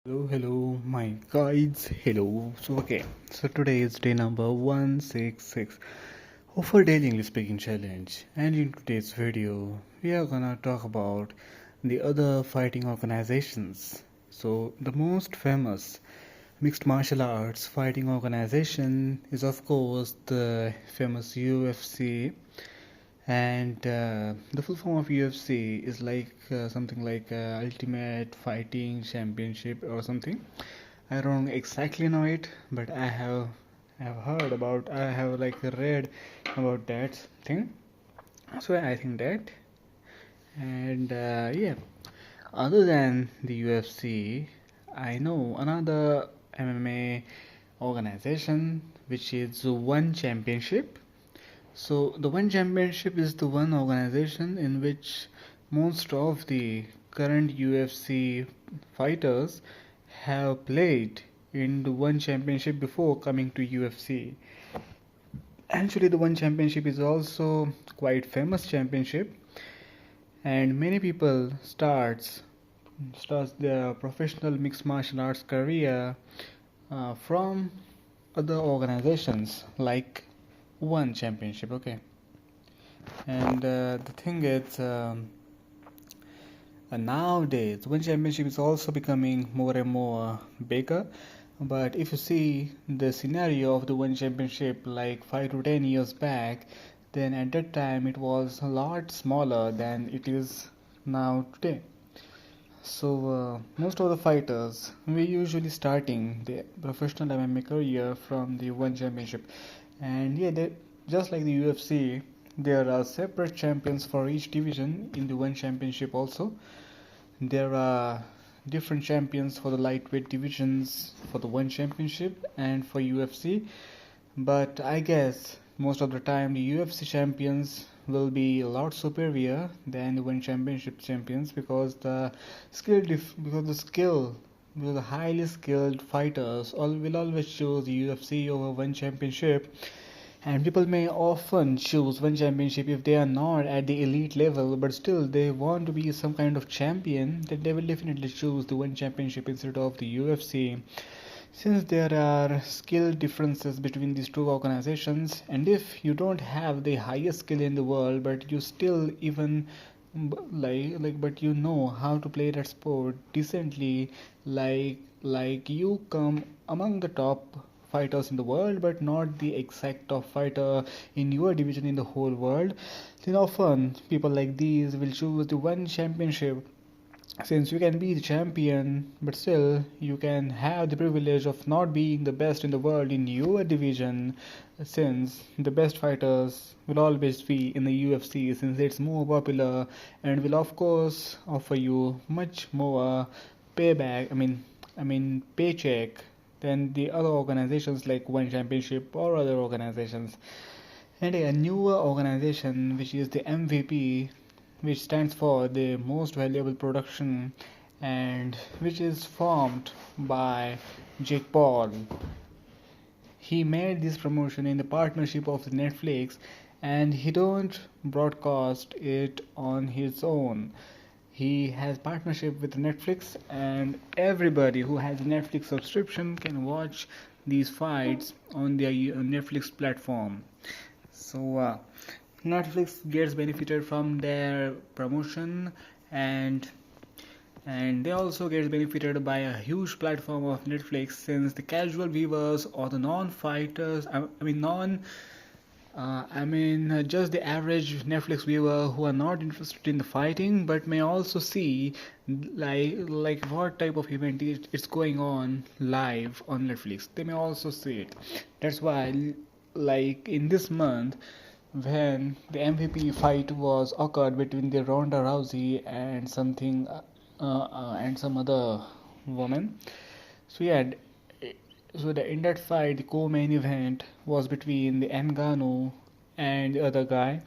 Hello, my guides. Hello. So today is day number 166 of our daily English speaking challenge, and in today's video, we are gonna talk about the other fighting organizations. So, the most famous mixed martial arts fighting organization is, of course, the famous UFC, and the full form of UFC is like something like Ultimate Fighting Championship or something. I don't exactly know it, but I have heard about, I have like read about that thing. So I think that, and yeah. Other than the UFC, I know another MMA organization which is One Championship. So the One Championship is the one organization in which most of the current UFC fighters have played in the One Championship before coming to UFC. Actually, the One Championship is also quite famous championship, and many people starts their professional mixed martial arts career from other organizations like One Championship. Okay, and the thing is. Nowadays, One Championship is also becoming more and more bigger. But if you see the scenario of the One Championship like 5 to 10 years back, then at that time it was a lot smaller than it is now today. So most of the fighters we usually starting the professional MMA career from the One Championship, and yeah, just like the UFC, there are separate champions for each division in the One Championship also. There are different champions for the lightweight divisions for the One Championship and for UFC, but I guess most of the time the UFC champions will be a lot superior than the One Championship champions because the skill because the highly skilled fighters will always choose the UFC over One Championship, and people may often choose One Championship if they are not at the elite level, but still they want to be some kind of champion, then they will definitely choose the One Championship instead of the UFC. Since there are skill differences between these two organizations, and if you don't have the highest skill in the world, but you still even but you know how to play that sport decently, like you come among the top fighters in the world, but not the exact top fighter in your division in the whole world, then often people like these will choose the One Championship, since you can be the champion, but still you can have the privilege of not being the best in the world in your division, since the best fighters will always be in the UFC, since it's more popular and will of course offer you much more payback. I mean paycheck than the other organizations like One Championship or other organizations. And a newer organization which is the MVP, which stands for the most valuable production, and which is formed by Jake Paul. He made this promotion in the partnership of Netflix, and he don't broadcast it on his own. He has partnership with Netflix, and everybody who has a Netflix subscription can watch these fights on their Netflix platform. So Netflix gets benefited from their promotion, and they also get benefited by a huge platform of Netflix, since the casual viewers or the non-fighters, I mean non just the average Netflix viewer who are not interested in the fighting but may also see like what type of event it's going on live on Netflix. They may also see it. That's why, like in this month, when the MVP fight was occurred between the Ronda Rousey and and some other woman. So yeah, in that fight, the co-main event was between the Ngannou and the other guy.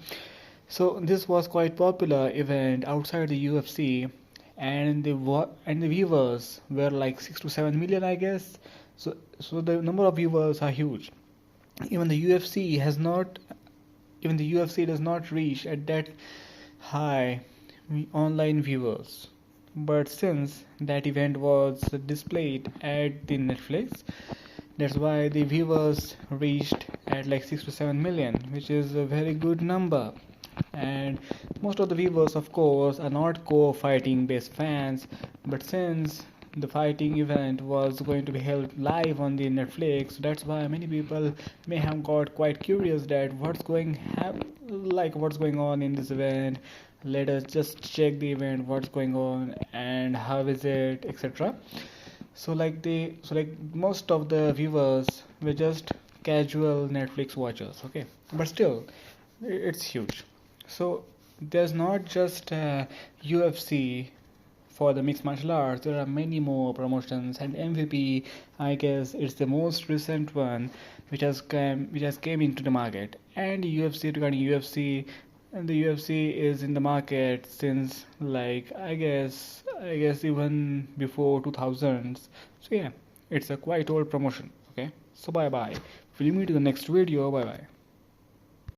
So this was quite popular event outside the UFC, and the viewers were like 6 to 7 million, I guess. So the number of viewers are huge. Even the UFC has not, even the UFC does not reach at that high online viewers. but since that event was displayed at the Netflix, that's why the viewers reached at like 6 to 7 million, which is a very good number. And most of the viewers, of course, are not co-fighting based fans, but since the fighting event was going to be held live on the Netflix, that's why many people may have got quite curious that what's going on in this event. Let us just check the event, what's going on and how is it, etc. So like most of the viewers were just casual Netflix watchers, okay, but still it's huge. So there's not just UFC for the mixed martial arts. There are many more promotions, and MVP, I guess, it's the most recent one which has came into the market. And UFC, regarding UFC, and the UFC is in the market since, like, I guess even before 2000s. So yeah, it's a quite old promotion. Okay, so bye bye. We'll meet in the next video. Bye bye.